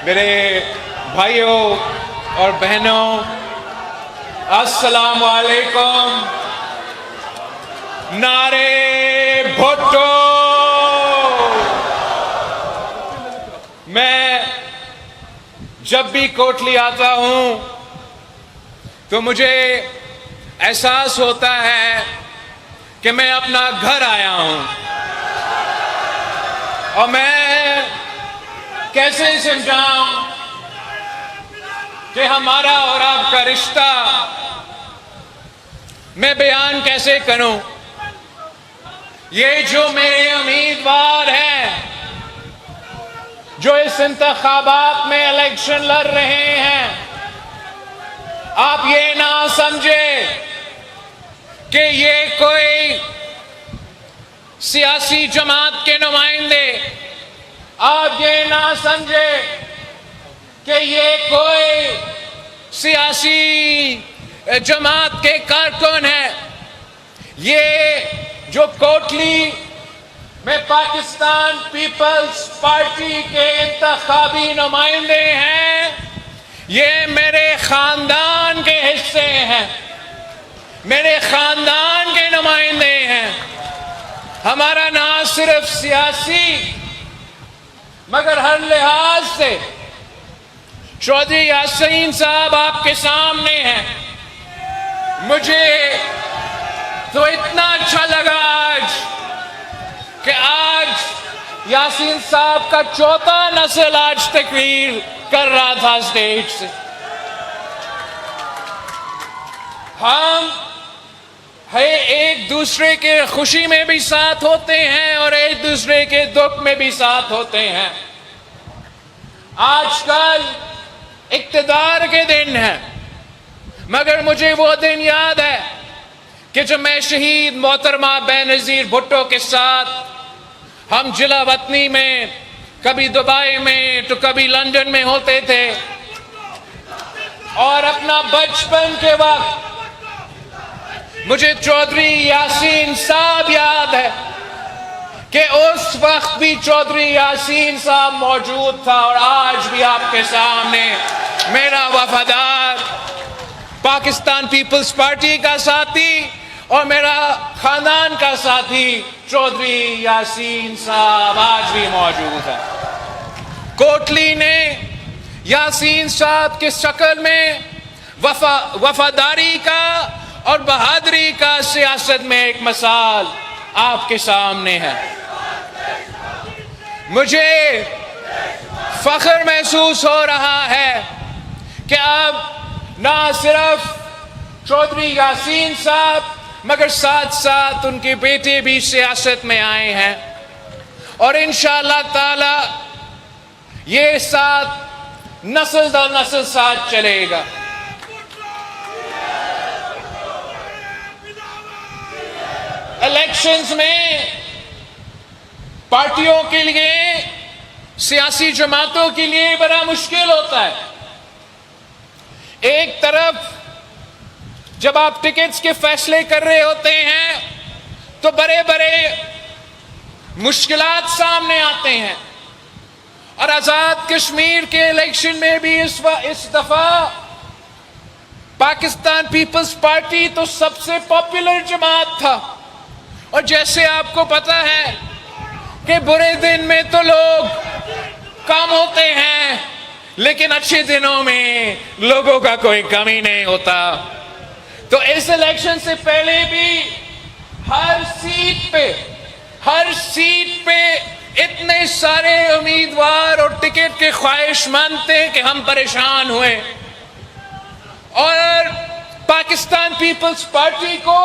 میرے بھائیوں اور بہنوں، السلام علیکم۔ نعرے بھٹو۔ میں جب بھی کوٹلی آتا ہوں تو مجھے احساس ہوتا ہے کہ میں اپنا گھر آیا ہوں، اور میں کیسے سمجھاؤں کہ ہمارا اور آپ کا رشتہ میں بیان کیسے کروں۔ یہ جو میرے امیدوار ہیں جو اس انتخابات میں الیکشن لڑ رہے ہیں، آپ یہ نہ سمجھے کہ یہ کوئی سیاسی جماعت کے نمائندے، آپ یہ نہ سمجھے کہ یہ کوئی سیاسی جماعت کے کارکن ہیں۔ یہ جو کوٹلی میں پاکستان پیپلز پارٹی کے انتخابی نمائندے ہیں، یہ میرے خاندان کے حصے ہیں، میرے خاندان کے نمائندے ہیں۔ ہمارا نہ صرف سیاسی مگر ہر لحاظ سے چودھری یاسین صاحب آپ کے سامنے ہیں۔ مجھے تو اتنا اچھا لگا آج یاسین صاحب کا چوتھا نسل آج تقریر کر رہا تھا اسٹیج سے۔ ہم ایک دوسرے کے خوشی میں بھی ساتھ ہوتے ہیں اور ایک دوسرے کے دکھ میں بھی ساتھ ہوتے ہیں۔ آج کل اقتدار کے دن ہیں، مگر مجھے وہ دن یاد ہے کہ جب میں شہید محترمہ بینظیر بھٹو کے ساتھ ہم جلا وطنی میں، کبھی دبئی میں تو کبھی لندن میں ہوتے تھے، اور اپنا بچپن کے وقت مجھے چودھری یاسین صاحب یاد ہے کہ اس وقت بھی چودھری یاسین صاحب موجود تھا، اور آج بھی آپ کے سامنے میرا وفادار پاکستان پیپلز پارٹی کا ساتھی اور میرا خاندان کا ساتھی چودھری یاسین صاحب آج بھی موجود ہے۔ کوٹلی نے یاسین صاحب کی شکل میں وفاداری کا اور بہادری کا سیاست میں ایک مثال آپ کے سامنے ہے۔ مجھے فخر محسوس ہو رہا ہے کہ اب نہ صرف چودھری یاسین صاحب مگر ساتھ ساتھ ان کے بیٹے بھی سیاست میں آئے ہیں، اور انشاءاللہ تعالی یہ ساتھ نسل در نسل ساتھ چلے گا۔ الیکشنز میں پارٹیوں کے لیے، سیاسی جماعتوں کے لیے بڑا مشکل ہوتا ہے۔ ایک طرف جب آپ ٹکٹس کے فیصلے کر رہے ہوتے ہیں تو بڑے بڑے مشکلات سامنے آتے ہیں، اور آزاد کشمیر کے الیکشن میں بھی اس دفعہ پاکستان پیپلز پارٹی تو سب سے پاپولر جماعت تھا، اور جیسے آپ کو پتا ہے کہ برے دن میں تو لوگ کم ہوتے ہیں لیکن اچھے دنوں میں لوگوں کا کوئی کمی نہیں ہوتا۔ تو اس الیکشن سے پہلے بھی ہر سیٹ پہ اتنے سارے امیدوار اور ٹکٹ کے خواہش مند تھے کہ ہم پریشان ہوئے، اور پاکستان پیپلز پارٹی کو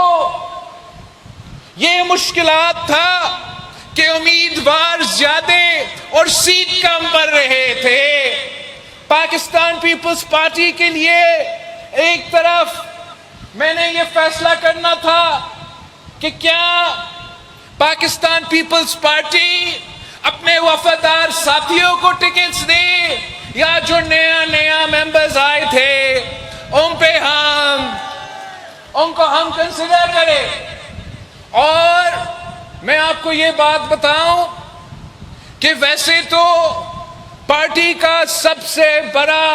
یہ مشکلات تھا کہ امیدوار زیادہ اور سیٹ کم پڑ رہے تھے۔ پاکستان پیپلز پارٹی کے لیے ایک طرف میں نے یہ فیصلہ کرنا تھا کہ کیا پاکستان پیپلز پارٹی اپنے وفادار ساتھیوں کو ٹکٹس دے، یا جو نیا ممبرز آئے تھے ان کو ہم کنسیڈر کریں۔ اور میں آپ کو یہ بات بتاؤں کہ ویسے تو پارٹی کا سب سے بڑا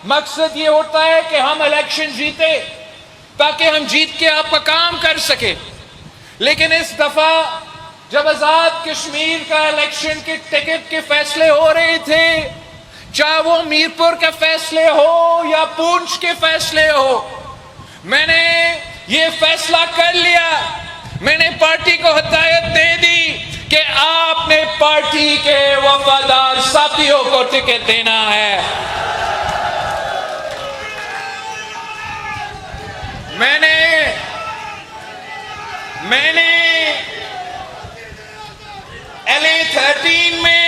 مقصد یہ ہوتا ہے کہ ہم الیکشن جیتے تاکہ ہم جیت کے آپ کا کام کر سکیں. لیکن اس دفعہ جب آزاد کشمیر کا الیکشن کے ٹکٹ کے فیصلے ہو رہے تھے، چاہے وہ میرپور کے فیصلے ہو یا پونچھ کے فیصلے ہو، میں نے یہ فیصلہ کر لیا. میں نے پارٹی کو ہدایت دے دی کہ آپ نے پارٹی کے وفادار ساتھیوں کو ٹکٹ دینا ہے. میں نے LA13 میں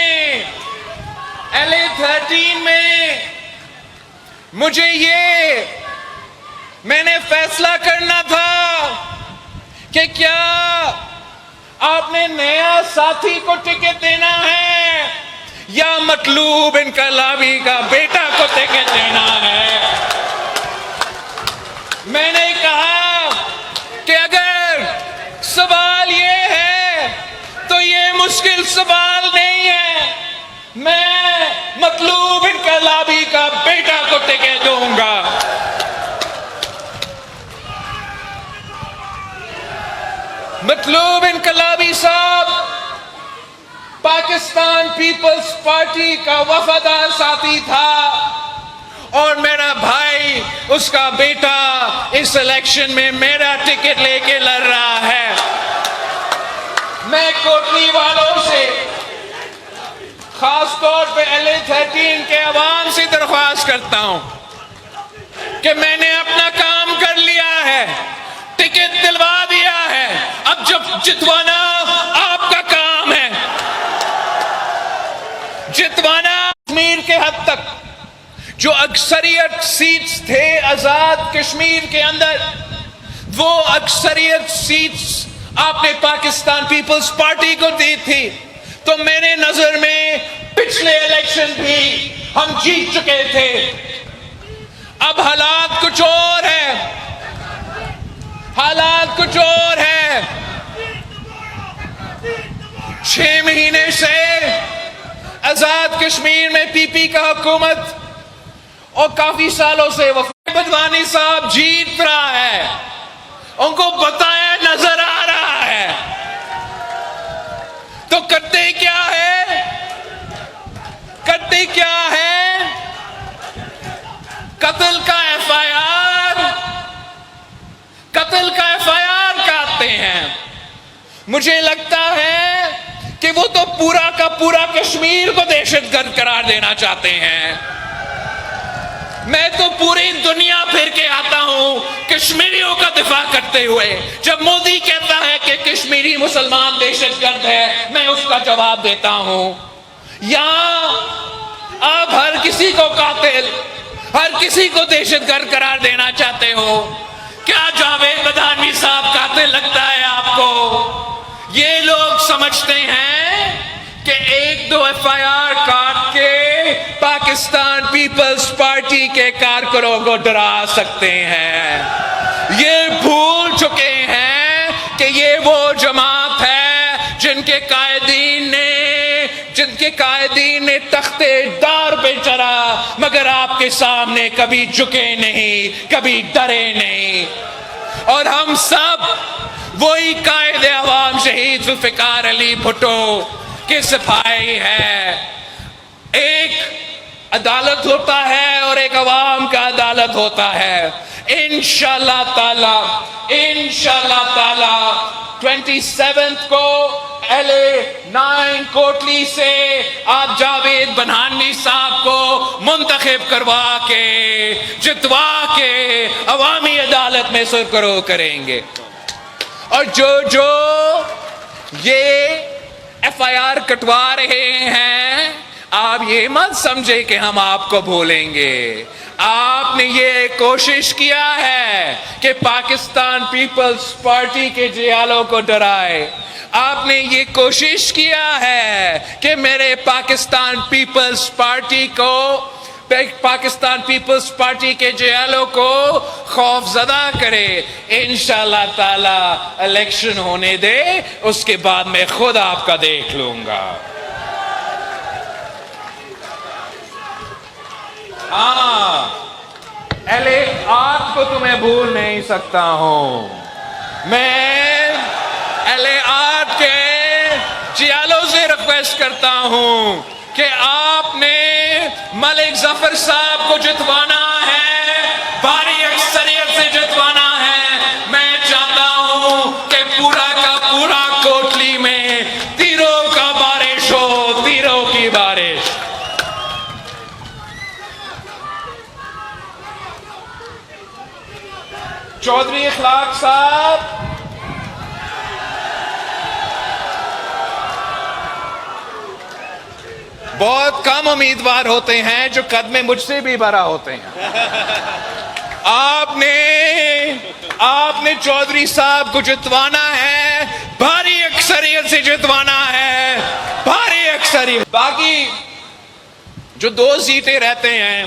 میں نے فیصلہ کرنا تھا کہ کیا آپ نے نیا ساتھی کو ٹکٹ دینا ہے یا مطلوب انقلابی کا بیٹا کو ٹکٹ دینا ہے. میں نے کہا کہ اگر سوال یہ ہے تو یہ مشکل سوال نہیں ہے، میں مطلوب انقلابی کا بیٹا کو ٹکٹ دوں گا. مطلوب انقلابی صاحب پاکستان پیپلز پارٹی کا وفادار ساتھی تھا اور میرا بھائی، اس کا بیٹا اس الیکشن میں میرا ٹکٹ لے کے لڑ رہا ہے. میں کوٹلی والوں سے، خاص طور پہ LA13 کے عوام سے درخواست کرتا ہوں کہ میں نے اپنا کام کر لیا ہے، ٹکٹ دلوا دیا ہے، اب جب جتوانا آپ کا کام ہے. جتوانا کشمیر کے حد تک جو اکثریت سیٹس تھے آزاد کشمیر کے اندر، وہ اکثریت سیٹس آپ نے پاکستان پیپلز پارٹی کو دی تھی. تو میرے نظر میں پچھلے الیکشن بھی ہم جیت چکے تھے. اب حالات کچھ اور ہے، حالات کچھ اور ہے. 6 مہینے سے آزاد کشمیر میں پی پی کا حکومت اور کافی سالوں سے بدوانی صاحب جیت رہا ہے، ان کو بتایا نظر آ رہا ہے. تو کرتے کیا ہے؟ کرتے کیا ہے؟ قتل کا FIR کاٹتے ہیں. مجھے لگتا ہے کہ وہ تو پورا کا پورا کشمیر کو دہشت گرد قرار دینا چاہتے ہیں. میں تو پوری دنیا پھر کے آتا ہوں کشمیریوں کا دفاع کرتے ہوئے. جب مودی کہتا ہے کہ کشمیری مسلمان دہشت گرد ہے، میں اس کا جواب دیتا ہوں. یہاں آپ ہر کسی کو قاتل، ہر کسی کو دہشت گرد قرار دینا چاہتے ہو. کیا جاوید بدھانوی صاحب قاتل لگتا ہے آپ کو؟ یہ لوگ سمجھتے ہیں کہ 1-2 FIR کاٹ کے پاکستان پیپلز پارٹی کے کارکنوں کو ڈرا سکتے ہیں. یہ بھول چکے ہیں کہ یہ وہ جماعت ہے جن کے قائدین نے تختے دار پہ چڑھا مگر آپ کے سامنے کبھی جھکے نہیں، کبھی ڈرے نہیں. اور ہم سب وہی قائد عوام شہید ذوالفقار علی بھٹو کے سپاہی ہے. ایک عدالت ہوتا ہے اور ایک عوام کا عدالت ہوتا ہے. انشاءاللہ تعالی 27 کو LA9 کوٹلی سے آپ جاوید بدھانوی صاحب کو منتخب کروا کے جتوا کے عوامی عدالت میں سرخرو کریں گے. اور جو یہ FIR کٹوا رہے ہیں، آپ یہ مت سمجھے کہ ہم آپ کو بھولیں گے. آپ نے یہ کوشش کیا ہے کہ پاکستان پیپلز پارٹی کے جیالوں کو ڈرائے. آپ نے یہ کوشش کیا ہے کہ میرے پاکستان پیپلز پارٹی کے جیالوں کو خوف زدہ کرے. انشاءاللہ تعالی الیکشن ہونے دے، اس کے بعد میں خود آپ کا دیکھ لوں گا. ہاں، اہل آگ کو تو میں بھول نہیں سکتا ہوں. میں اہل آگ کے چیالوں سے ریکویسٹ کرتا ہوں کہ آپ نے ملک ظفر صاحب کو جتوانا ہے، بھاری اکثریت سے جتوانا ہے. میں چاہتا ہوں کہ پورا کا پورا کوٹلی میں تیروں کا بارش ہو، تیروں کی بارش. چودھری اخلاق صاحب، بہت کم امیدوار ہوتے ہیں جو قد میں مجھ سے بھی بڑا ہوتے ہیں. آپ نے چودھری صاحب کو جتوانا ہے، بھاری اکثریت سے جتوانا ہے، بھاری اکثریت. باقی جو 2 سیٹیں رہتے ہیں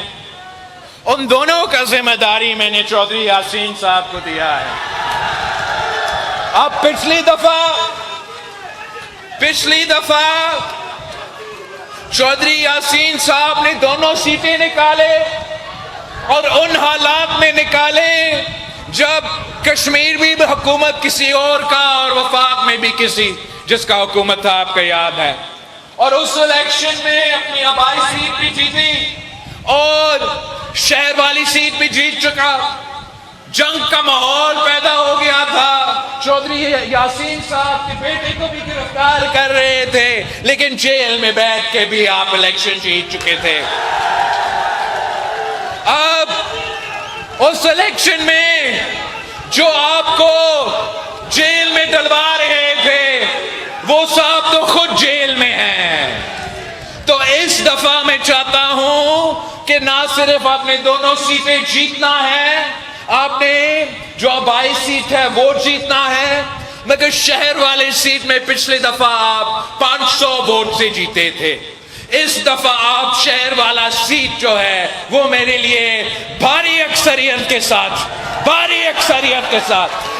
ان دونوں کا ذمہ داری میں نے چودھری یاسین صاحب کو دیا ہے. اب پچھلی دفعہ چودھری یاسین صاحب نے دونوں سیٹیں نکالے اور ان حالات میں نکالے جب کشمیر بھی حکومت کسی اور کا اور وفاق میں بھی کسی جس کا حکومت تھا، آپ کا یاد ہے. اور اس الیکشن میں اپنی آبائی سیٹ بھی جیتی اور شہر والی سیٹ بھی جیت چکا. جنگ کا ماحول پیدا ہو گیا تھا. چودھری یاسین صاحب کے بیٹے کو بھی گرفتار کر رہے تھے، لیکن جیل میں بیٹھ کے بھی آپ الیکشن جیت چکے تھے. اب اس الیکشن میں جو آپ کو جیل میں ڈلوا رہے تھے وہ صاحب تو خود جیل میں ہیں. تو اس دفعہ میں چاہتا ہوں کہ نہ صرف آپ نے دونوں سیٹیں جیتنا ہے، آپ نے جو آبائی سیٹ ہے وہ جیتنا ہے، مگر شہر والے سیٹ میں پچھلی دفعہ آپ 500 ووٹ سے جیتے تھے. اس دفعہ آپ شہر والا سیٹ جو ہے وہ میرے لیے بھاری اکثریت کے ساتھ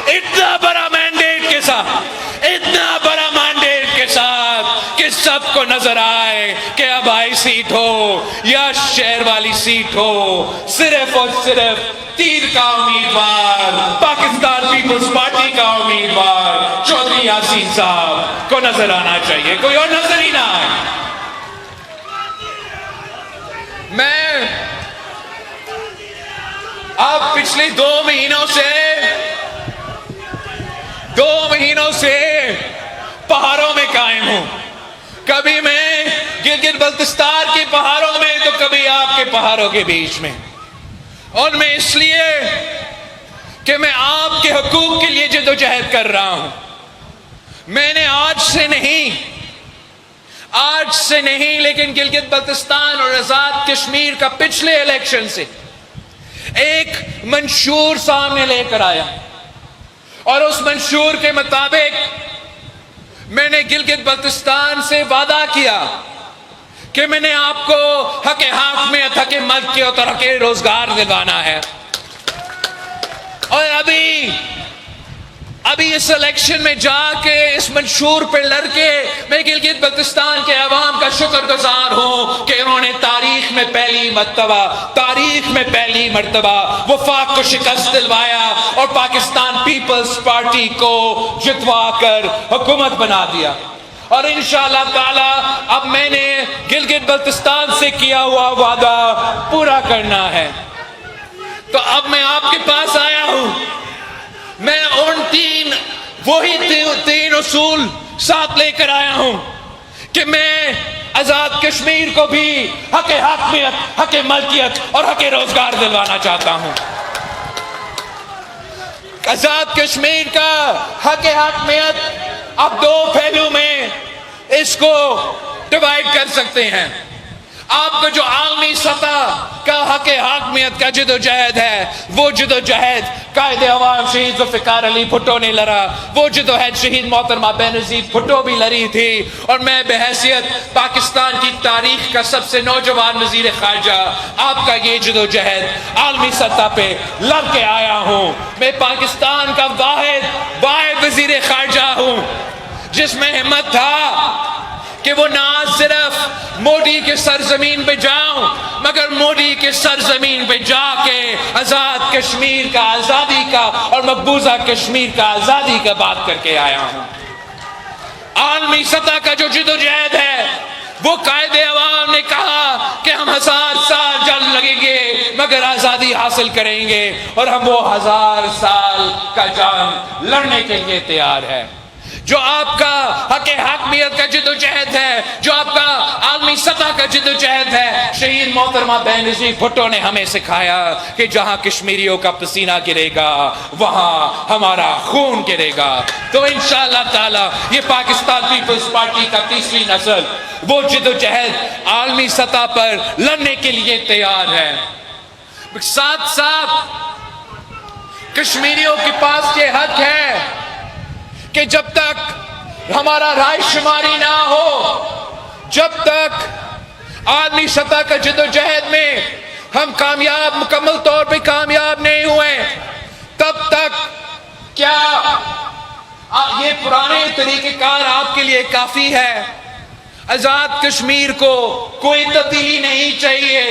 اتنا بڑا مینڈیٹ کے ساتھ کہ سب کو نظر آئے کہ آبائی سیٹ ہو یا شہر والی سیٹ ہو، صرف اور صرف تیر کا امیدوار، پاکستان پیپلز پارٹی کا امیدوار چودھری یاسین صاحب کو نظر آنا چاہیے، کوئی اور نظر ہی نہ آئے. میں اب پچھلے 2 مہینوں سے پہاڑوں میں قائم ہوں. کبھی میں گلگت بلتستان کے پہاڑوں میں تو کبھی آپ کے پہاڑوں کے بیچ میں. اور میں اس لیے کہ میں آپ کے حقوق کے لیے جدوجہد کر رہا ہوں. میں نے آج سے نہیں لیکن گلگت بلتستان اور آزاد کشمیر کا پچھلے الیکشن سے ایک منشور سامنے لے کر آیا، اور اس منشور کے مطابق میں نے گلگت بلتستان سے وعدہ کیا کہ میں نے آپ کو حق حاکمیت، حق ملکیت اور حق روزگار دلوانا ہے. اور ابھی اس الیکشن میں جا کے اس منشور پہ لڑ کے میں گلگت بلتستان کے عوام کا شکر گزار ہوں کہ انہوں نے تاریخ میں پہلی مرتبہ وفاق کو شکست دلوایا اور پاکستان پیپلز پارٹی کو جتوا کر حکومت بنا دیا. اور انشاءاللہ تعالی اب میں نے گلگت بلتستان سے کیا ہوا وعدہ پورا کرنا ہے. تو اب میں آپ کے پاس آیا ہوں. میں ان تین اصول ساتھ لے کر آیا ہوں کہ میں آزاد کشمیر کو بھی حق حاکمیت، حق ملکیت اور حق روزگار دلوانا چاہتا ہوں. آزاد کشمیر کا حق حاکمیت آپ 2 پہلو میں اس کو ڈیوائیڈ کر سکتے ہیں. آپ کا جو عالمی سطح کا حق حاکمیت کا جدوجہد ہے، وہ جدوجہد قائد عوام شہید ذوالفقار علی بھٹو نے لڑا، وہ جدوجہد شہید محترمہ بینظیر بھٹو بھی لڑی تھی. اور میں بحیثیت پاکستان کی تاریخ کا سب سے نوجوان وزیر خارجہ آپ کا یہ جدوجہد عالمی سطح پہ لڑ کے آیا ہوں. میں پاکستان کا واحد وزیر خارجہ ہوں جس میں ہمت تھا کہ وہ نہ صرف مودی کے سرزمین پہ جاؤں مگر مودی کے سرزمین پہ جا کے آزاد کشمیر کا، آزادی کا اور مقبوضہ کشمیر کا آزادی کا بات کر کے آیا ہوں۔ عالمی سطح کا جو جدوجہد ہے وہ قائد عوام نے کہا کہ ہم 1000 سال جنگ لگیں گے مگر آزادی حاصل کریں گے، اور ہم وہ 1000 سال کا جنگ لڑنے کے لیے تیار ہے۔ جو آپ کا حق حاکمیت کا جدوجہد ہے، جو آپ کا عالمی سطح کا جدوجہد ہے، شہید محترمہ بینظیر بھٹو نے ہمیں سکھایا کہ جہاں کشمیریوں کا پسینہ گرے گا وہاں ہمارا خون گرے گا۔ تو انشاءاللہ تعالی یہ پاکستان پیپلز پارٹی کا تیسری نسل وہ جدوجہد عالمی سطح پر لڑنے کے لیے تیار ہے۔ ساتھ ساتھ کشمیریوں کے پاس یہ حق ہے کہ جب تک ہمارا رائے شماری نہ ہو، جب تک عالمی سطح کا جدوجہد میں ہم مکمل طور پہ کامیاب نہیں ہوئے، تب تک کیا یہ پرانے طریقہ کار آپ کے لیے کافی ہے؟ آزاد کشمیر کو کوئی تبدیلی نہیں چاہیے۔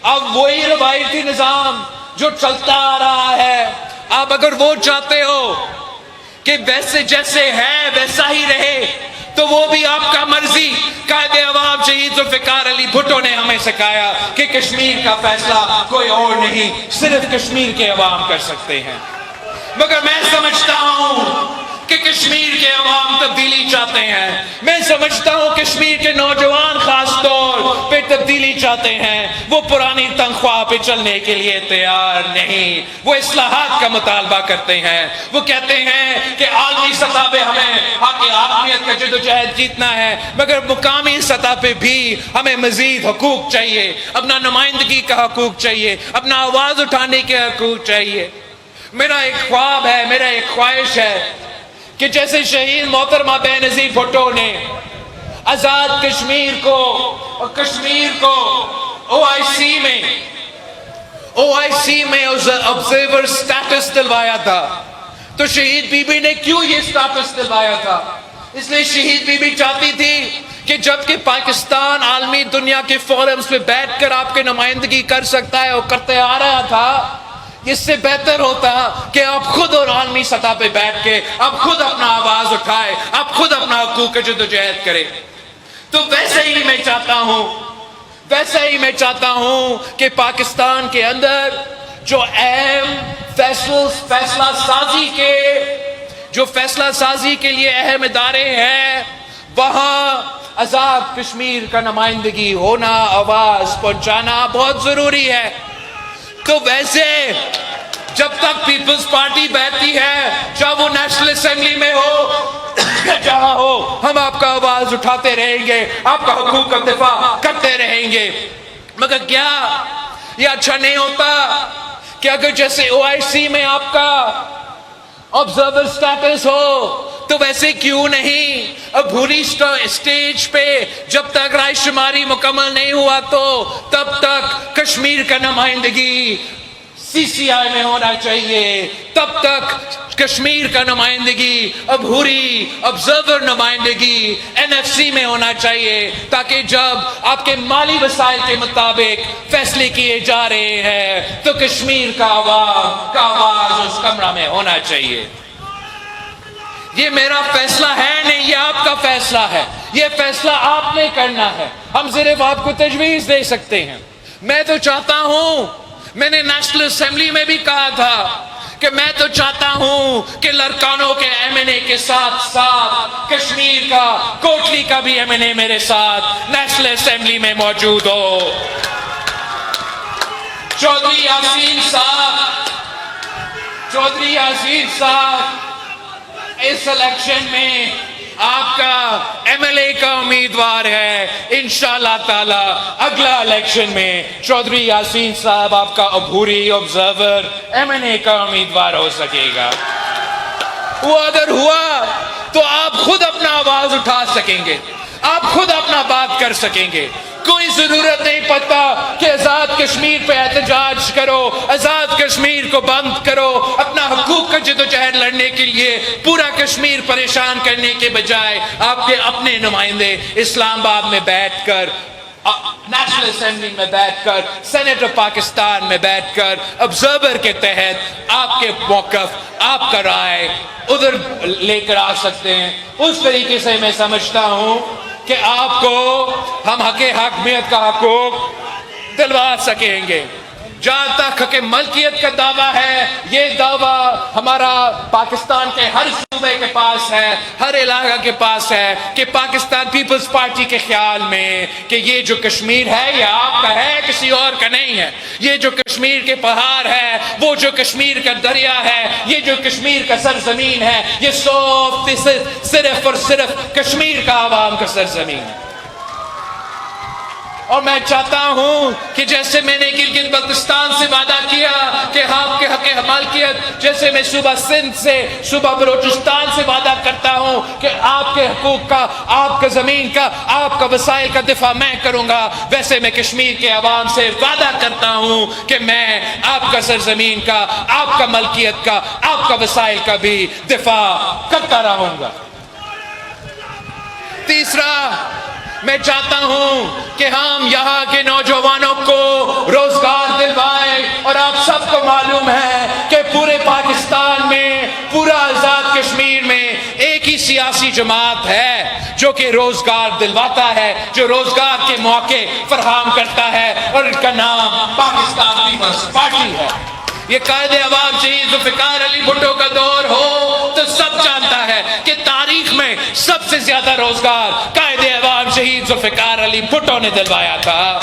اب وہی روایتی نظام جو چلتا آ رہا ہے، آپ اگر وہ چاہتے ہو کہ ویسے جیسے ہے ویسا ہی رہے تو وہ بھی آپ کا مرضی۔ قائد عوام شہید ذوالفقار علی بھٹو نے ہمیں سکھایا کہ کشمیر کا فیصلہ کوئی اور نہیں، صرف کشمیر کے عوام کر سکتے ہیں۔ مگر میں سمجھتا ہوں کہ کشمیر کے عوام تبدیلی چاہتے ہیں، میں سمجھتا ہوں کشمیر کے نوجوان خاص طور پہ تبدیلی چاہتے ہیں۔ وہ پرانی تنخواہ پہ چلنے کے لیے تیار نہیں، وہ اصلاحات کا مطالبہ کرتے ہیں۔ وہ کہتے ہیں کہ عالمی سطح پہ ہمیں حق حاکمیت کا جدوجہد جیتنا ہے مگر مقامی سطح پہ بھی ہمیں مزید حقوق چاہیے، اپنا نمائندگی کا حقوق چاہیے، اپنا آواز اٹھانے کے حقوق چاہیے۔ میرا ایک خواب ہے، میرا ایک خواہش ہے کہ جیسے شہید محترمہ بینظیر بھٹو نے آزاد کشمیر کو اور کشمیر کو او آئی سی میں آبزرور سٹیٹس دلوایا تھا، تو شہید بی بی نے کیوں یہ سٹیٹس دلوایا تھا؟ اس لیے شہید بی بی چاہتی تھی کہ جبکہ پاکستان عالمی دنیا کے فورمز پہ بیٹھ کر آپ کی نمائندگی کر سکتا ہے اور کرتے آ رہا تھا، اس سے بہتر ہوتا کہ آپ خود اور عالمی سطح پہ بیٹھ کے آپ خود اپنا آواز اٹھائے، آپ خود اپنا حقوق کا جدوجہد کرے۔ تو ویسے ہی میں چاہتا ہوں کہ پاکستان کے اندر جو اہم فیصلہ سازی کے لیے اہم ادارے ہیں وہاں آزاد کشمیر کا نمائندگی ہونا، آواز پہنچانا بہت ضروری ہے۔ تو ویسے جب تک پیپلز پارٹی بیٹھتی ہے، چاہے وہ نیشنل اسمبلی میں ہو جہاں ہو، ہم آپ کا آواز اٹھاتے رہیں گے، آپ کا حقوق کا دفاع کرتے رہیں گے۔ مگر کیا یہ اچھا نہیں ہوتا کہ اگر جیسے او آئی سی میں آپ کا آبزرور سٹیٹس ہو تو ویسے کیوں نہیں ابھوری سٹیج پہ جب تک رائے شماری مکمل نہیں ہوا تو تب تک کشمیر کا نمائندگی سی سی آئی میں ہونا چاہیے، تب تک کشمیر کا نمائندگی ابھوری آبزرور نمائندگی این ایف سی میں ہونا چاہیے، تاکہ جب آپ کے مالی وسائل کے مطابق فیصلے کیے جا رہے ہیں تو کشمیر کا عوام کا آواز اس کمرہ میں ہونا چاہیے۔ یہ میرا فیصلہ ہے نہیں، یہ آپ کا فیصلہ ہے، یہ فیصلہ آپ نے کرنا ہے، ہم صرف آپ کو تجویز دے سکتے ہیں۔ میں تو چاہتا ہوں، میں نے نیشنل اسمبلی میں بھی کہا تھا کہ میں تو چاہتا ہوں کہ لڑکانوں کے ایم این اے کے ساتھ ساتھ کشمیر کا کوٹلی کا بھی ایم این اے میرے ساتھ نیشنل اسمبلی میں موجود ہو۔ چودھری یاسین صاحب اس الیکشن میں آپ کا ایم ایل اے کا امیدوار ہے، انشاءاللہ تعالی اگلا الیکشن میں چودھری یاسین صاحب آپ کا عبوری آبزرور ایم این اے کا امیدوار ہو سکے گا۔ وہ اگر ہوا تو آپ خود اپنا آواز اٹھا سکیں گے، آپ خود اپنا بات کر سکیں گے۔ کوئی ضرورت نہیں پڑتا کہ آزاد کشمیر پہ احتجاج کرو، آزاد کشمیر کو بند کرو، اپنا حقوق کا جدوجہد لڑنے کے لیے پورا کشمیر پریشان کرنے کے بجائے آپ کے اپنے نمائندے اسلام آباد میں بیٹھ کر، نیشنل اسمبلی میں بیٹھ کر، سینٹ آف پاکستان میں بیٹھ کر آبزرور کے تحت آپ کے موقف، آپ کا رائے ادھر لے کر آ سکتے ہیں. اس طریقے سے میں سمجھتا ہوں کہ آپ کو ہم حاکمیت کا حقوق دلوا سکیں گے. جہاں تک کہ ملکیت کا دعویٰ ہے، یہ دعویٰ ہمارا پاکستان کے ہر صوبے کے پاس ہے، ہر علاقہ کے پاس ہے کہ پاکستان پیپلز پارٹی کے خیال میں کہ یہ جو کشمیر ہے یہ آپ کا ہے، کسی اور کا نہیں ہے. یہ جو کشمیر کے پہاڑ ہے، وہ جو کشمیر کا دریا ہے، یہ جو کشمیر کا سرزمین ہے، یہ 100% صرف اور صرف کشمیر کا عوام کا سرزمین ہے. اور میں چاہتا ہوں کہ جیسے میں نے گلگت بلتستان سے وعدہ کیا کہ آپ کے حق مالکیت، جیسے میں صوبہ سندھ سے، صوبہ بلوچستان سے وعدہ کرتا ہوں کہ آپ کے حقوق کا، آپ کا زمین کا، آپ کا وسائل کا دفاع میں کروں گا، ویسے میں کشمیر کے عوام سے وعدہ کرتا ہوں کہ میں آپ کا سرزمین کا، آپ کا ملکیت کا، آپ کا وسائل کا بھی دفاع کرتا رہوں گا. تیسرا، میں چاہتا ہوں کہ ہم یہاں کے نوجوانوں کو روزگار دلوائیں. اور آپ سب کو معلوم ہے کہ پورے پاکستان میں، پورا آزاد کشمیر میں ایک ہی سیاسی جماعت ہے جو کہ روزگار دلواتا ہے، جو روزگار کے موقع فراہم کرتا ہے، اور ان کا نام پاکستان پیپلز پارٹی ہے. یہ قائد عوام شہید ذوالفقار علی بھٹو کا دور ہو تو سب جانتا ہے کہ تاریخ میں سب سے زیادہ روزگار قائد عوام شہید ذوالفقار علی بھٹو نے دلوایا تھا.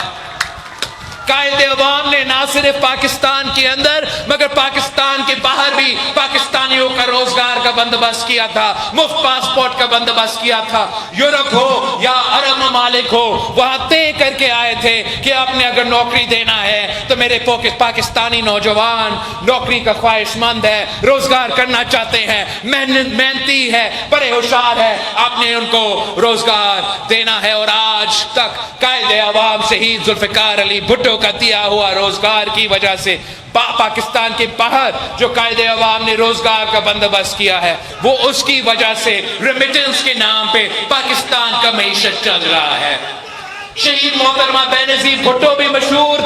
قائد عوام نے نہ صرف پاکستان کے اندر مگر پاکستان کے باہر بھی پاکستانیوں کا روزگار کا بندوبست کیا تھا، مفت پاسپورٹ کا بندوبست کیا تھا. یورپ ہو یا عرب ممالک ہو، وہاں طے کر کے آئے تھے کہ آپ نے اگر نوکری دینا ہے تو میرے پاکستانی نوجوان نوکری کا خواہش مند ہے، روزگار کرنا چاہتے ہیں، محنتی ہے، بڑے ہوشیار ہے، آپ نے ان کو روزگار دینا ہے. اور آج تک قائد عوام شہید ذوالفقار علی بھٹو کا دیا ہوا روزگار کی وجہ سے پاکستان کے باہر جو قائد عوام نے روزگار کا بندوبست کیا ہے، وہ اس کی وجہ سے ریمیٹنس کے نام پہ پاکستان کا معیشت چل رہا ہے. شہید محترمہ بے نظیر بھٹو بھی مشہور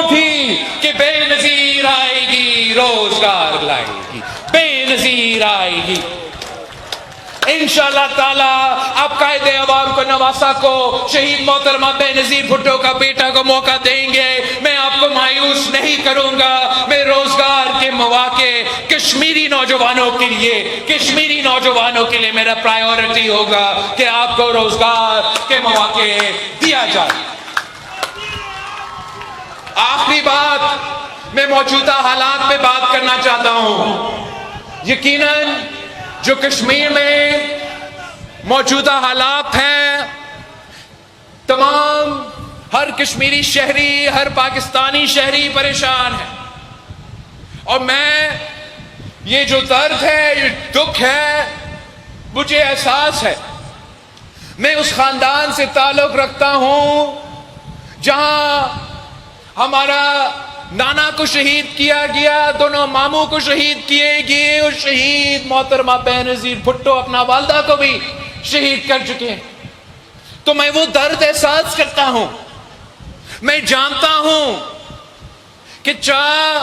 تھی کہ بے نظیر آئے گی روزگار لائے گی، بے نظیر آئے گی. انشاءاللہ تعالیٰ آپ قائد عوام کو، نواسا کو، شہید محترمہ بے نظیر بھٹو کا بیٹا کو موقع دیں گے. میں آپ کو مایوس نہیں کروں گا. میں روزگار کے مواقع کشمیری نوجوانوں کے لیے میرا پرائیورٹی ہوگا کہ آپ کو روزگار کے مواقع دیا جائے. آخری بات، میں موجودہ حالات پہ بات کرنا چاہتا ہوں. یقیناً جو کشمیر میں موجودہ حالات ہیں، تمام ہر کشمیری شہری، ہر پاکستانی شہری پریشان ہے. اور میں یہ جو درد ہے، یہ دکھ ہے، مجھے احساس ہے. میں اس خاندان سے تعلق رکھتا ہوں جہاں ہمارا نانا کو شہید کیا گیا، دونوں ماموں کو شہید کیے گئے، اور شہید محترمہ بے نظیر بھٹو اپنا والدہ کو بھی شہید کر چکے ہیں. تو میں وہ درد احساس کرتا ہوں. میں جانتا ہوں کہ چاہے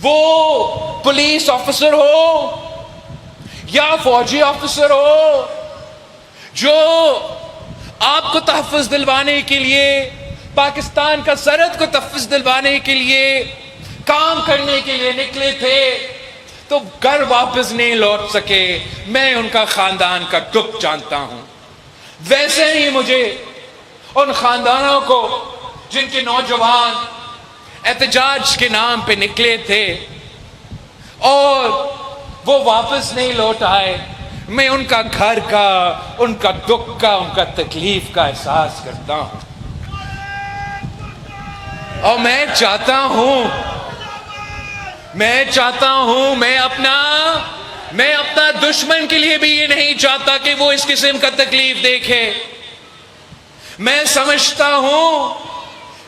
وہ پولیس آفیسر ہو یا فوجی آفیسر ہو، جو آپ کو تحفظ دلوانے کے لیے، پاکستان کا سرحد کو تحفظ دلوانے کے لیے کام کرنے کے لیے نکلے تھے، تو گھر واپس نہیں لوٹ سکے. میں ان کا خاندان کا دکھ جانتا ہوں. ویسے ہی مجھے ان خاندانوں کو جن کے نوجوان احتجاج کے نام پہ نکلے تھے اور وہ واپس نہیں لوٹ آئے، میں ان کا گھر کا، ان کا دکھ کا، ان کا تکلیف کا احساس کرتا ہوں. اور میں چاہتا ہوں میں اپنا دشمن کے لیے بھی یہ نہیں چاہتا کہ وہ اس قسم کا تکلیف دیکھے. میں سمجھتا ہوں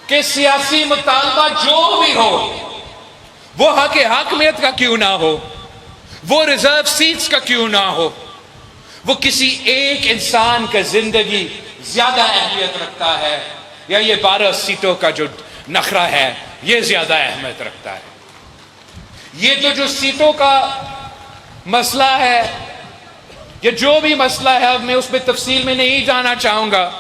کہ سیاسی مطالبہ جو بھی ہو، وہ حق حاکمیت کا کیوں نہ ہو، وہ ریزرو سیٹس کا کیوں نہ ہو، وہ کسی ایک انسان کا زندگی زیادہ اہمیت رکھتا ہے، یا یہ 12 سیٹوں کا جو نخرہ ہے یہ زیادہ اہمیت رکھتا ہے؟ یہ تو جو سیٹوں کا مسئلہ ہے، یا جو بھی مسئلہ ہے، اب میں اس میں تفصیل میں نہیں جانا چاہوں گا۔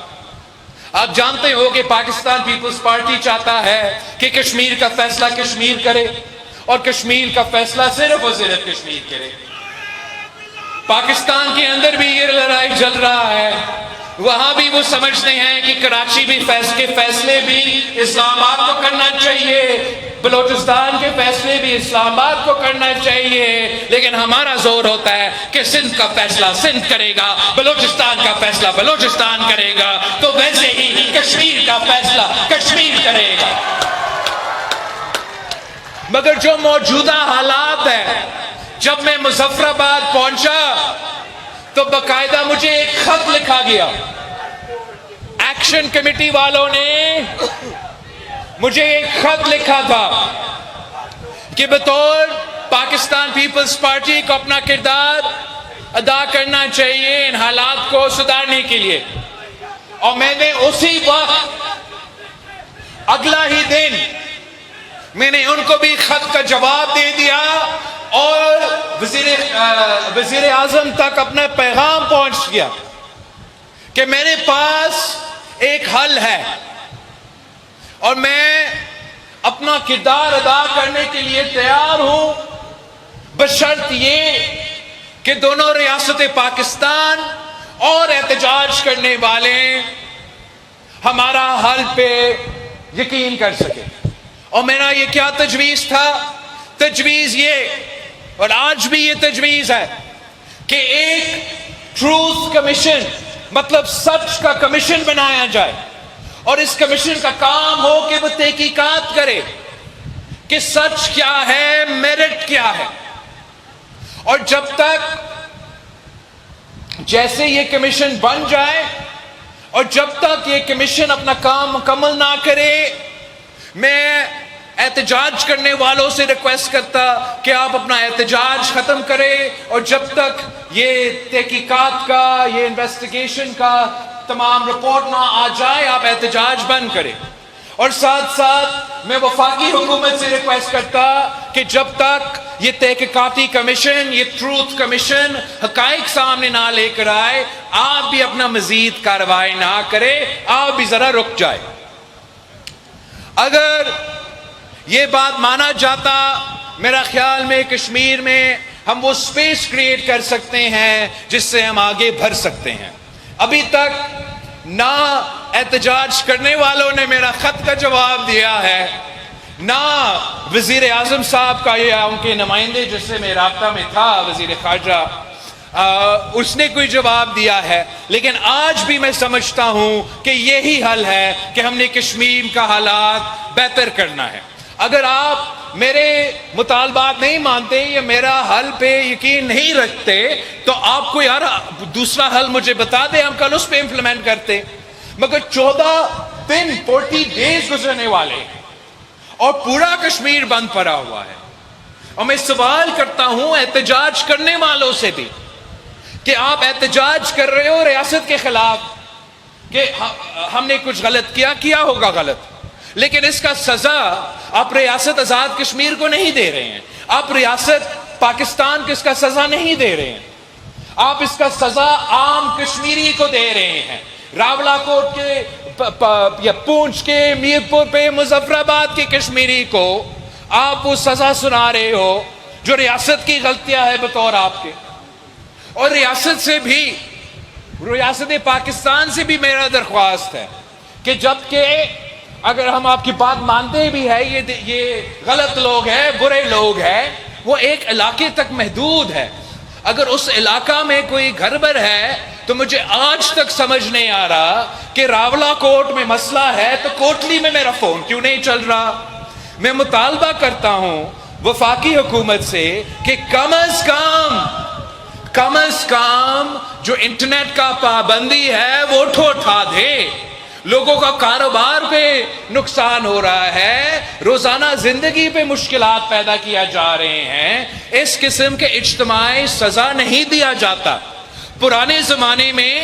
آپ جانتے ہو کہ پاکستان پیپلز پارٹی چاہتا ہے کہ کشمیر کا فیصلہ کشمیر کرے، اور کشمیر کا فیصلہ صرف اور صرف کشمیر کرے۔ پاکستان کے اندر بھی یہ لڑائی چل رہا ہے، وہاں بھی وہ سمجھتے ہیں کہ کراچی بھی فیصلے بھی اسلام آباد کو کرنا چاہیے، بلوچستان کے فیصلے بھی اسلام آباد کو کرنا چاہیے، لیکن ہمارا زور ہوتا ہے کہ سندھ کا فیصلہ سندھ کرے گا، بلوچستان کا فیصلہ بلوچستان کرے گا، تو ویسے ہی کشمیر کا فیصلہ کشمیر کرے گا۔ مگر جو موجودہ حالات ہے، جب میں مظفر آباد پہنچا تو باقاعدہ مجھے ایک خط لکھا گیا، ایکشن کمیٹی والوں نے مجھے ایک خط لکھا تھا کہ بطور پاکستان پیپلز پارٹی کو اپنا کردار ادا کرنا چاہیے ان حالات کو سدھارنے کے لیے، اور میں نے اسی وقت اگلا ہی دن میں نے ان کو بھی خط کا جواب دے دیا، اور وزیر اعظم تک اپنا پیغام پہنچ گیا کہ میرے پاس ایک حل ہے، اور میں اپنا کردار ادا کرنے کے لیے تیار ہوں، بشرط یہ کہ دونوں ریاست پاکستان اور احتجاج کرنے والے ہمارا حل پہ یقین کر سکے۔ اور میرا یہ کیا تجویز تھا؟ تجویز یہ، اور آج بھی یہ تجویز ہے، کہ ایک ٹروتھ کمیشن، مطلب سچ کا کمیشن بنایا جائے، اور اس کمیشن کا کام ہو کہ وہ تحقیقات کرے کہ سچ کیا ہے، میرٹ کیا ہے۔ اور جب تک جیسے یہ کمیشن بن جائے، اور جب تک یہ کمیشن اپنا کام مکمل نہ کرے، میں احتجاج کرنے والوں سے ریکویسٹ کرتا کہ آپ اپنا احتجاج ختم کریں، اور جب تک یہ تحقیقات کا، یہ انویسٹیگیشن کا تمام رپورٹ نہ آ جائے، آپ احتجاج بند کریں۔ اور ساتھ ساتھ میں وفاقی حکومت سے ریکویسٹ کرتا کہ جب تک یہ تحقیقاتی کمیشن، یہ ٹروتھ کمیشن حقائق سامنے نہ لے کر آئے، آپ بھی اپنا مزید کارروائی نہ کریں، آپ بھی ذرا رک جائے۔ اگر یہ بات مانا جاتا، میرا خیال میں کشمیر میں ہم وہ سپیس کریٹ کر سکتے ہیں جس سے ہم آگے بڑھ سکتے ہیں۔ ابھی تک نہ احتجاج کرنے والوں نے میرا خط کا جواب دیا ہے، نہ وزیر اعظم صاحب کا یا ان کے نمائندے جس سے میں رابطہ میں تھا، وزیر خارجہ، اس نے کوئی جواب دیا ہے۔ لیکن آج بھی میں سمجھتا ہوں کہ یہی حل ہے کہ ہم نے کشمیر کا حالات بہتر کرنا ہے۔ اگر آپ میرے مطالبات نہیں مانتے یا میرا حل پہ یقین نہیں رکھتے تو آپ کو یار دوسرا حل مجھے بتا دیں، ہم کل اس پہ امپلیمنٹ کرتے۔ مگر 14 دن 40 days گزرنے والے ہیں اور پورا کشمیر بند پڑا ہوا ہے، اور میں سوال کرتا ہوں احتجاج کرنے والوں سے بھی کہ آپ احتجاج کر رہے ہو ریاست کے خلاف کہ ہم نے کچھ غلط کیا ہوگا غلط، لیکن اس کا سزا آپ ریاست آزاد کشمیر کو نہیں دے رہے ہیں، آپ ریاست پاکستان کو اس کا سزا نہیں دے رہے ہیں، آپ اس کا سزا عام کشمیری کو دے رہے ہیں۔ راولا کوٹ کے یا پونچھ کے، میرپور پہ، مظفر آباد کے کشمیری کو آپ وہ سزا سنا رہے ہو جو ریاست کی غلطیاں ہے بطور آپ کے۔ اور ریاست سے بھی، ریاست پاکستان سے بھی میرا درخواست ہے کہ جبکہ اگر ہم آپ کی بات مانتے بھی ہیں، یہ غلط لوگ ہیں، برے لوگ ہیں، وہ ایک علاقے تک محدود ہے۔ اگر اس علاقہ میں کوئی گڑبڑ ہے تو مجھے آج تک سمجھ نہیں آ رہا کہ راولا کوٹ میں مسئلہ ہے تو کوٹلی میں میرا فون کیوں نہیں چل رہا۔ میں مطالبہ کرتا ہوں وفاقی حکومت سے کہ کم از کم جو انٹرنیٹ کا پابندی ہے وہ اٹھا دے، لوگوں کا کاروبار پہ نقصان ہو رہا ہے، روزانہ زندگی پہ مشکلات پیدا کیا جا رہے ہیں، اس قسم کے اجتماعی سزا نہیں دیا جاتا۔ پرانے زمانے میں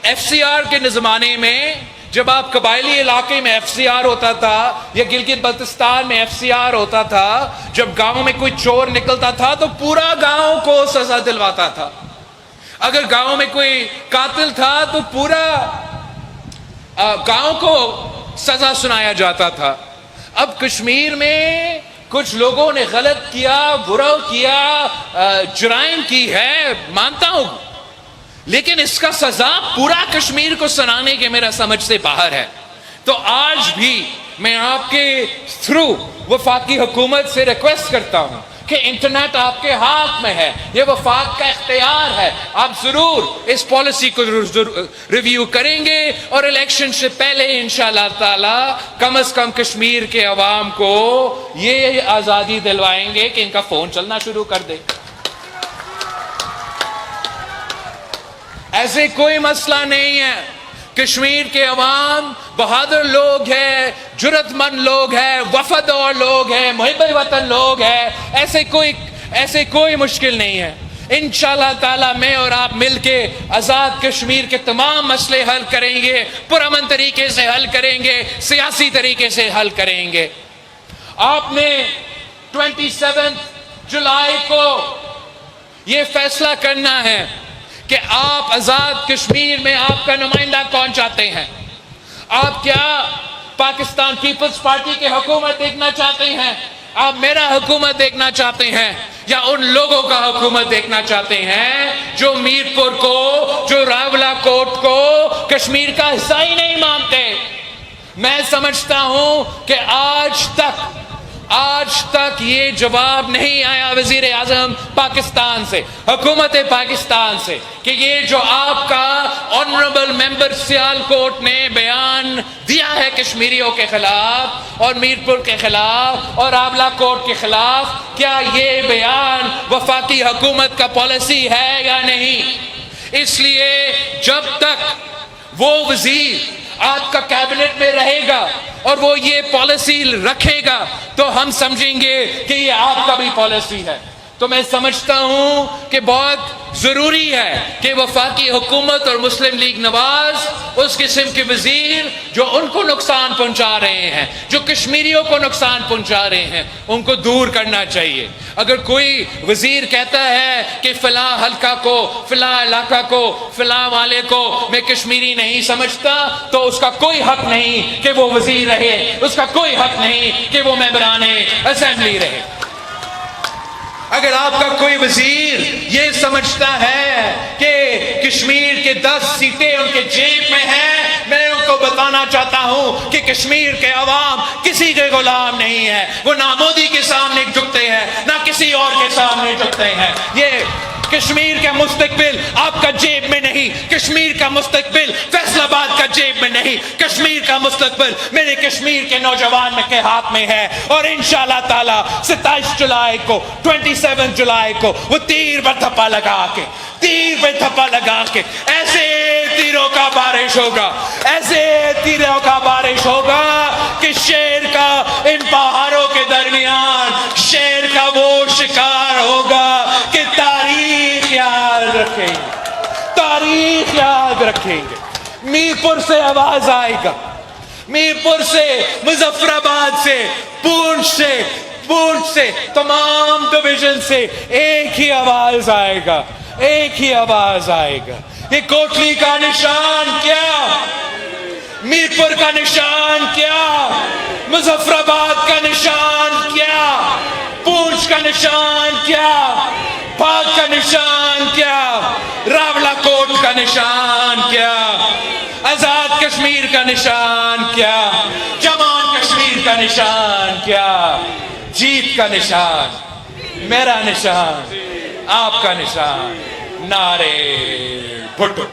ایف سی آر کے زمانے میں جب آپ قبائلی علاقے میں ایف سی آر ہوتا تھا یا گلگت بلتستان میں ایف سی آر ہوتا تھا، جب گاؤں میں کوئی چور نکلتا تھا تو پورا گاؤں کو سزا دلواتا تھا۔ اگر گاؤں میں کوئی قاتل تھا تو پورا گاؤں کو سزا سنایا جاتا تھا۔ اب کشمیر میں کچھ لوگوں نے غلط کیا، برا کیا، جرائم کی ہے، مانتا ہوں، لیکن اس کا سزا پورا کشمیر کو سنانے کے میرا سمجھ سے باہر ہے۔ تو آج بھی میں آپ کے تھرو وفاقی حکومت سے ریکویسٹ کرتا ہوں کہ انٹرنیٹ آپ کے ہاتھ میں ہے، یہ وفاق کا اختیار ہے، آپ ضرور اس پالیسی کو ریویو کریں گے اور الیکشن سے پہلے انشاءاللہ تعالی کم از کم کشمیر کے عوام کو یہ آزادی دلوائیں گے کہ ان کا فون چلنا شروع کر دے۔ ایسے کوئی مسئلہ نہیں ہے، کشمیر کے عوام بہادر لوگ ہیں، جرت مند لوگ ہیں، وفادار لوگ ہیں، محب وطن لوگ ہیں، ایسے کوئی مشکل نہیں ہے۔ انشاءاللہ تعالی میں اور آپ مل کے آزاد کشمیر کے تمام مسئلے حل کریں گے، پرامن طریقے سے حل کریں گے، سیاسی طریقے سے حل کریں گے۔ آپ نے 27 جولائی کو یہ فیصلہ کرنا ہے کہ آپ آزاد کشمیر میں آپ کا نمائندہ کون چاہتے ہیں۔ آپ کیا پاکستان پیپلز پارٹی کی حکومت دیکھنا چاہتے ہیں، آپ میرا حکومت دیکھنا چاہتے ہیں، یا ان لوگوں کا حکومت دیکھنا چاہتے ہیں جو میرپور کو، جو راولا کوٹ کو کشمیر کا حصہ ہی نہیں مانتے؟ میں سمجھتا ہوں کہ آج تک یہ جواب نہیں آیا وزیر اعظم پاکستان سے، حکومت پاکستان سے، کہ یہ جو آپ کا آنریبل ممبر سیالکوٹ نے بیان دیا ہے کشمیریوں کے خلاف اور میرپور کے خلاف اور راولا کوٹ کے خلاف، کیا یہ بیان وفاقی حکومت کا پالیسی ہے یا نہیں؟ اس لیے جب تک وہ وزیر آپ کا کیبنٹ میں رہے گا اور وہ یہ پالیسی رکھے گا تو ہم سمجھیں گے کہ یہ آپ کا بھی پالیسی ہے۔ تو میں سمجھتا ہوں کہ بہت ضروری ہے کہ وفاقی حکومت اور مسلم لیگ نواز اس قسم کے وزیر جو ان کو نقصان پہنچا رہے ہیں، جو کشمیریوں کو نقصان پہنچا رہے ہیں، ان کو دور کرنا چاہیے۔ اگر کوئی وزیر کہتا ہے کہ فلاں حلقہ کو، فلاں علاقہ کو، فلاں والے کو میں کشمیری نہیں سمجھتا، تو اس کا کوئی حق نہیں کہ وہ وزیر رہے، اس کا کوئی حق نہیں کہ وہ ممبران اسمبلی رہے۔ اگر آپ کا کوئی وزیر یہ سمجھتا ہے کہ کشمیر کے 10 سیٹیں ان کے جیب میں ہیں، میں ان کو بتانا چاہتا ہوں کہ کشمیر کے عوام کسی کے غلام نہیں ہے، وہ نہ مودی کے سامنے جھکتے ہیں نہ کسی اور کے سامنے جھکتے ہیں۔ یہ کشمیر کا مستقبل آپ کا جیب میں نہیں، کشمیر کا مستقبل فیصل آباد کا جیب میں نہیں، کشمیر کا مستقبل میرے کشمیر کے نوجوان کے ہاتھ میں ہے۔ اور انشاءاللہ تعالی 27 جولائی کو، 27 جولائی کو وہ تیر پر تھپا لگا کے ایسے تیروں کا بارش ہوگا، ایسے تیروں کا بارش ہوگا کہ شیر کا ان پہاڑوں کے درمیان شیر کا وہ شکار ہوگا کہ تاریخ یاد رکھیں گے۔ میرپور سے آواز آئے گا، میرپور سے، مظفر آباد سے، پونچھ سے، تمام ڈویژن سے ایک ہی آواز آئے گا، ایک ہی آواز آئے گا۔ یہ کوٹلی کا نشان کیا، میرپور کا نشان کیا، مظفر آباد کا نشان کیا، پونچھ کا نشان کیا، پاک کا نشان کیا، راولا کوٹ کا نشان کیا، آزاد کشمیر کا نشان کیا، جمان کشمیر کا نشان کیا، جیت کا نشان، میرا نشان، آپ کا نشان، نعرے بھٹو۔